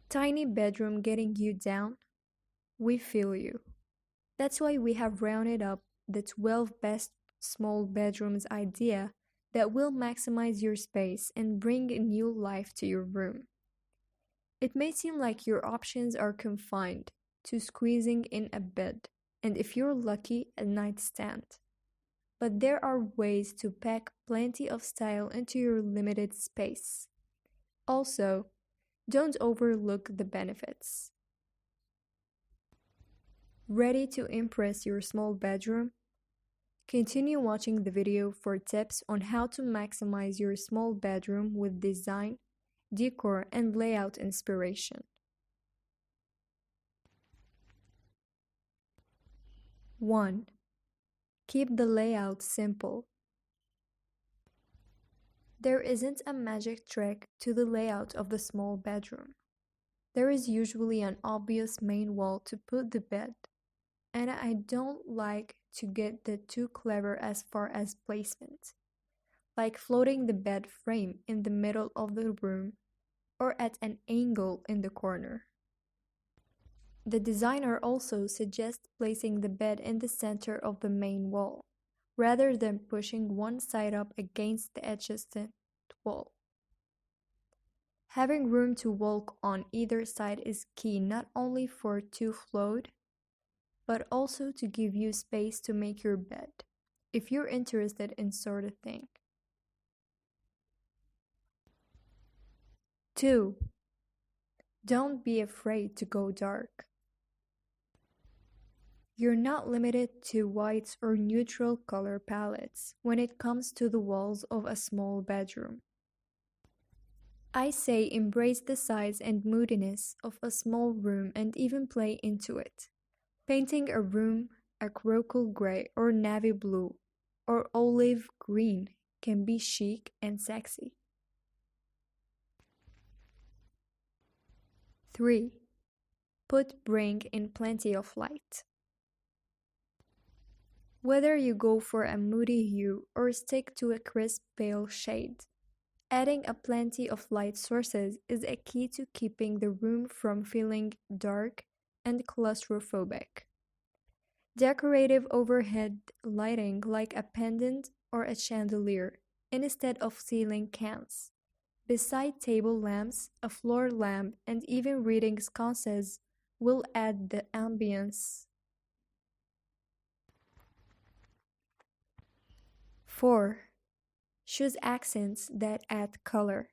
Tiny bedroom getting you down? We feel you. That's why we have rounded up the 12 best small bedrooms idea that will maximize your space and bring a new life to your room. It may seem like your options are confined to squeezing in a bed, and if you're lucky, a nightstand. But there are ways to pack plenty of style into your limited space. Also, don't overlook the benefits. Ready to impress your small bedroom? Continue watching the video for tips on how to maximize your small bedroom with design, decor, and layout inspiration. 1. Keep the layout simple. There isn't a magic trick to the layout of the small bedroom. There is usually an obvious main wall to put the bed, and I don't like to get too clever as far as placement, like floating the bed frame in the middle of the room or at an angle in the corner. The designer also suggests placing the bed in the center of the main wall, rather than pushing one side up against the adjacent wall. Having room to walk on either side is key not only for to float, but also to give you space to make your bed, if you're interested in sort of thing. 2. Don't be afraid to go dark. You're not limited to whites or neutral color palettes when it comes to the walls of a small bedroom. I say embrace the size and moodiness of a small room and even play into it. Painting a room a coral gray or navy blue or olive green can be chic and sexy. 3. Bring in plenty of light. Whether you go for a moody hue or stick to a crisp pale shade, adding a plenty of light sources is a key to keeping the room from feeling dark and claustrophobic. Decorative overhead lighting like a pendant or a chandelier instead of ceiling cans, beside table lamps, a floor lamp, and even reading sconces will add the ambience. 4. Choose accents that add color.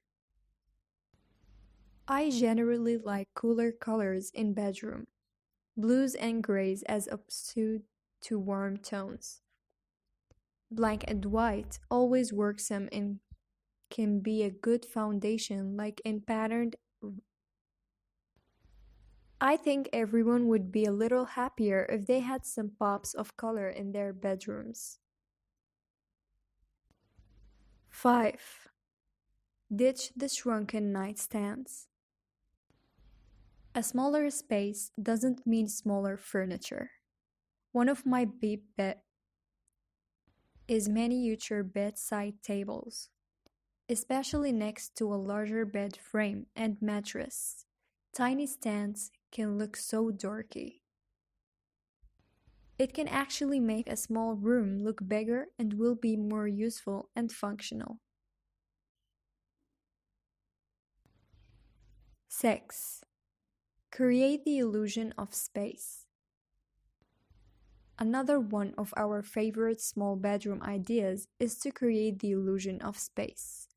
I generally like cooler colors in bedroom, blues and grays as opposed to warm tones. Black and white always works and can be a good foundation like in patterned. I think everyone would be a little happier if they had some pops of color in their bedrooms. 5. Ditch the shrunken nightstands. A smaller space doesn't mean smaller furniture. One of my big bet is miniature bedside tables, especially next to a larger bed frame and mattress. Tiny stands can look so dorky. It can actually make a small room look bigger and will be more useful and functional. 6. Create the illusion of space. Another one of our favorite small bedroom ideas is to create the illusion of space.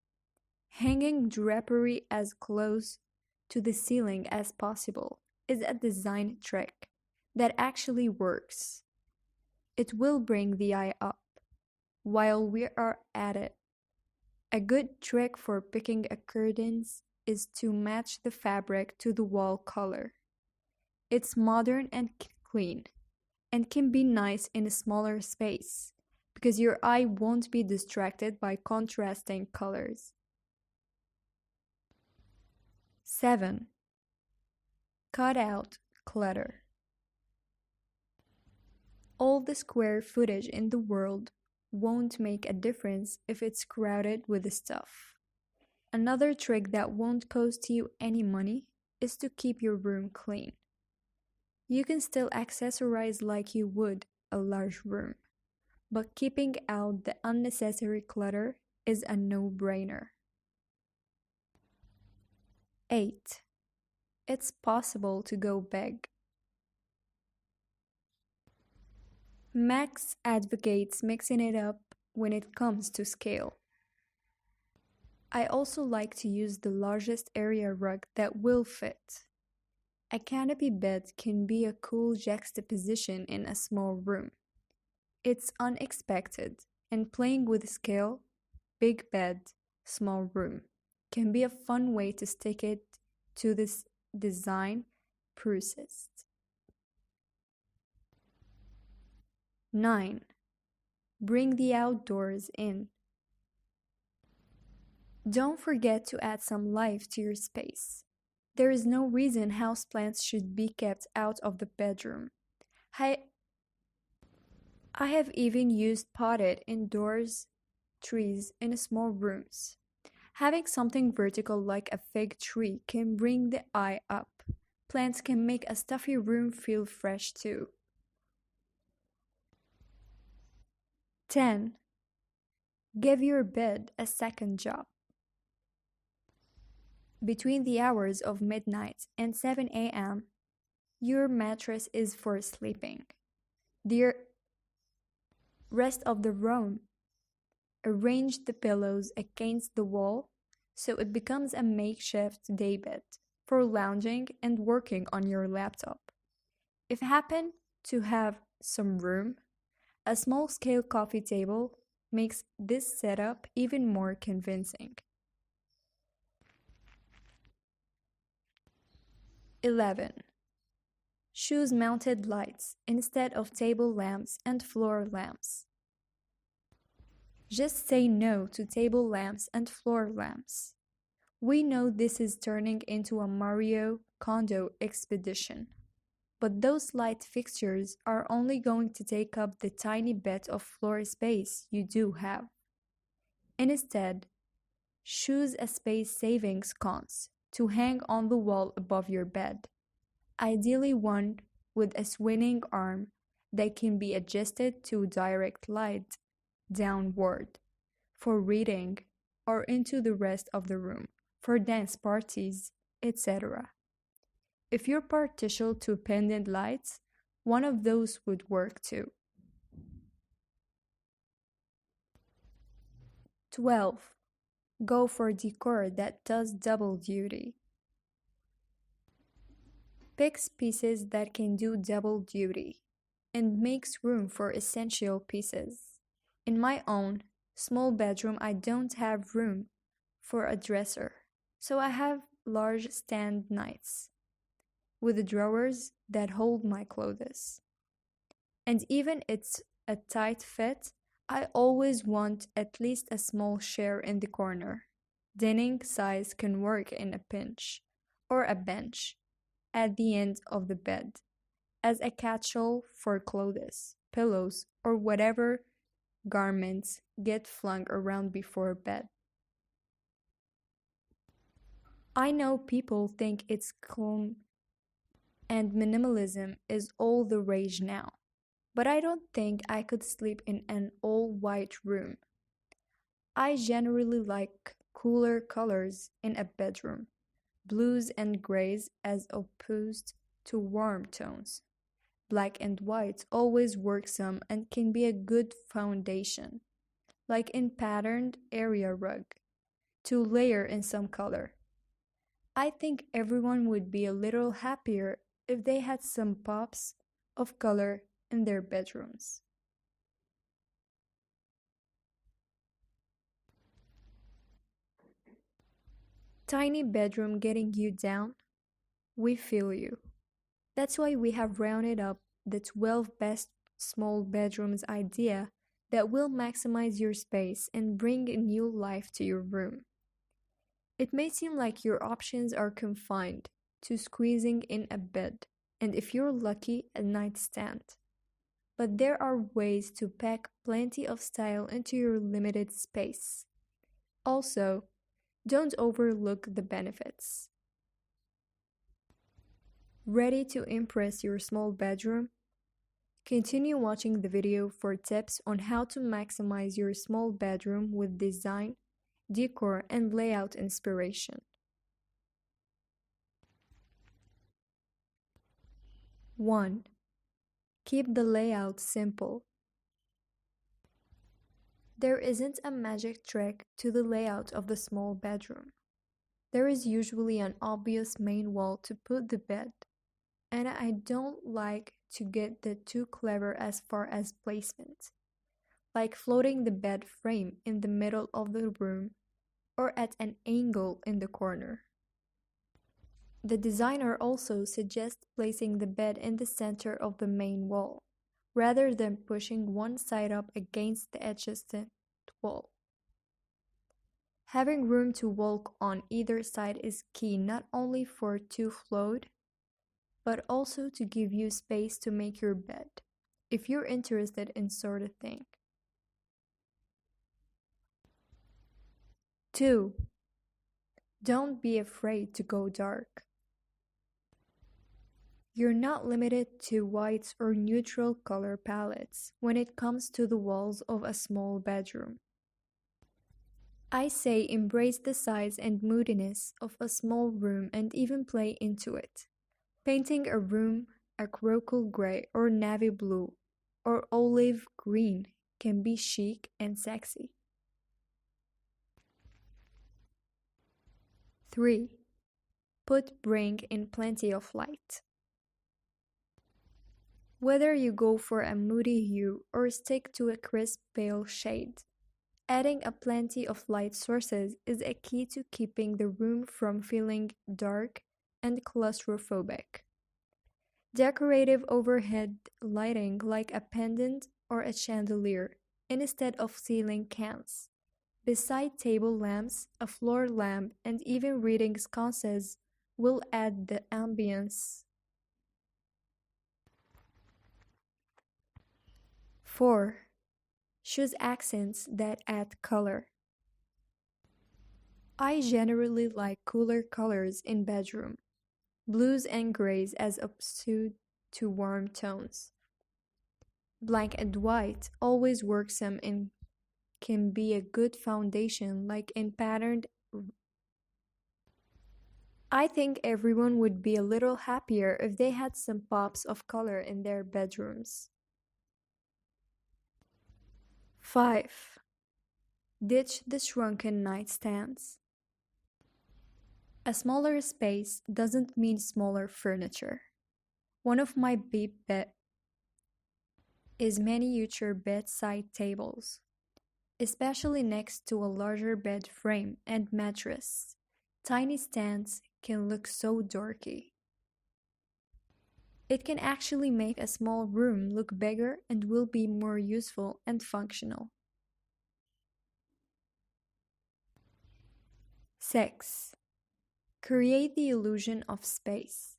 Hanging drapery as close to the ceiling as possible is a design trick that actually works. It will bring the eye up. While we are at it, a good trick for picking a curtains is to match the fabric to the wall color. It's modern and clean, and can be nice in a smaller space, because your eye won't be distracted by contrasting colors. 7. Cut out clutter. All the square footage in the world won't make a difference if it's crowded with stuff. Another trick that won't cost you any money is to keep your room clean. You can still accessorize like you would a large room, but keeping out the unnecessary clutter is a no-brainer. 8. It's possible to go big. Max advocates mixing it up when it comes to scale. I also like to use the largest area rug that will fit. A canopy bed can be a cool juxtaposition in a small room. It's unexpected, and playing with scale, big bed, small room, can be a fun way to stick it to this design process. 9. Bring the outdoors in. Don't forget to add some life to your space. There is no reason houseplants should be kept out of the bedroom. I have even used potted indoors trees in small rooms. Having something vertical like a fig tree can bring the eye up. Plants can make a stuffy room feel fresh too. 10. Give your bed a second job. Between the hours of midnight and 7 a.m., your mattress is for sleeping. The rest of the room, arrange the pillows against the wall so it becomes a makeshift daybed for lounging and working on your laptop. If you happen to have some room, a small-scale coffee table makes this setup even more convincing. 11. Choose mounted lights instead of table lamps and floor lamps. Just say no to table lamps and floor lamps. We know this is turning into a Mario Kondo expedition, but those light fixtures are only going to take up the tiny bit of floor space you do have. Instead, choose a space-saving sconce to hang on the wall above your bed, ideally one with a swinging arm that can be adjusted to direct light downward for reading or into the rest of the room for dance parties, etc. If you're partial to pendant lights, one of those would work too. 12. Go for decor that does double duty. Pick pieces that can do double duty and makes room for essential pieces. In my own small bedroom, I don't have room for a dresser, so I have large stand knights with drawers that hold my clothes. And even it's a tight fit, I always want at least a small chair in the corner. Dining size can work in a pinch, or a bench at the end of the bed, as a catch-all for clothes, pillows, or whatever garments get flung around before bed. I know people think it's calm and minimalism is all the rage now, but I don't think I could sleep in an all-white room. I generally like cooler colors in a bedroom, blues and grays as opposed to warm tones. Black and white always work some and can be a good foundation, like in patterned area rug, to layer in some color. I think everyone would be a little happier if they had some pops of color in their bedrooms. Tiny bedroom getting you down? We feel you. That's why we have rounded up the 12 best small bedrooms idea that will maximize your space and bring a new life to your room. It may seem like your options are confined to squeezing in a bed, and if you're lucky, a nightstand. But there are ways to pack plenty of style into your limited space. Also, don't overlook the benefits. Ready to impress your small bedroom? Continue watching the video for tips on how to maximize your small bedroom with design, decor, and layout inspiration. 1. Keep the layout simple. There isn't a magic trick to the layout of the small bedroom. There is usually an obvious main wall to put the bed, and I don't like to get too clever as far as placement, like floating the bed frame in the middle of the room or at an angle in the corner. The designer also suggests placing the bed in the center of the main wall, rather than pushing one side up against the adjacent wall. Having room to walk on either side is key not only for to float, but also to give you space to make your bed, if you're interested in sort of thing. 2. Don't be afraid to go dark. You're not limited to whites or neutral color palettes when it comes to the walls of a small bedroom. I say embrace the size and moodiness of a small room and even play into it. Painting a room a coral gray or navy blue or olive green can be chic and sexy. 3. Bring in plenty of light. Whether you go for a moody hue or stick to a crisp pale shade, adding a plenty of light sources is a key to keeping the room from feeling dark and claustrophobic. Decorative overhead lighting like a pendant or a chandelier instead of ceiling cans, beside table lamps, a floor lamp, and even reading sconces will add the ambience. 4. Choose accents that add color. I generally like cooler colors in bedroom, blues and grays as opposed to warm tones. Black and white always works and can be a good foundation like in patterned. I think everyone would be a little happier if they had some pops of color in their bedrooms. 5. Ditch the shrunken nightstands. A smaller space doesn't mean smaller furniture. One of my big bet is miniature bedside tables, especially next to a larger bed frame and mattress. Tiny stands can look so dorky. It can actually make a small room look bigger and will be more useful and functional. 6. Create the illusion of space.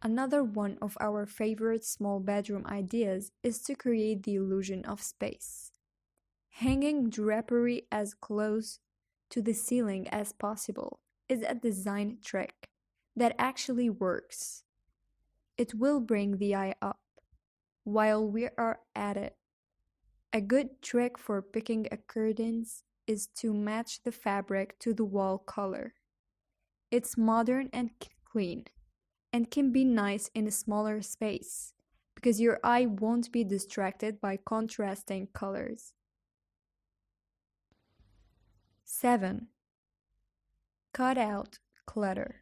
Another one of our favorite small bedroom ideas is to create the illusion of space. Hanging drapery as close to the ceiling as possible is a design trick that actually works. It will bring the eye up. While we are at it, a good trick for picking a curtains is to match the fabric to the wall color. It's modern and clean, and can be nice in a smaller space, because your eye won't be distracted by contrasting colors. 7. Cut out clutter.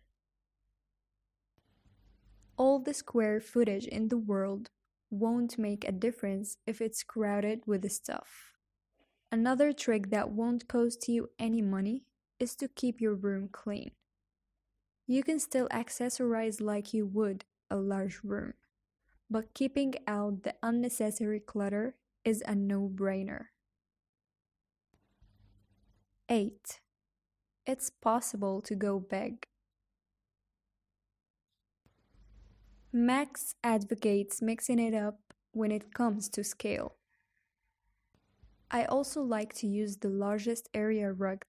All the square footage in the world won't make a difference if it's crowded with stuff. Another trick that won't cost you any money is to keep your room clean. You can still accessorize like you would a large room, but keeping out the unnecessary clutter is a no-brainer. 8. It's possible to go big. Max advocates mixing it up when it comes to scale. I also like to use the largest area rug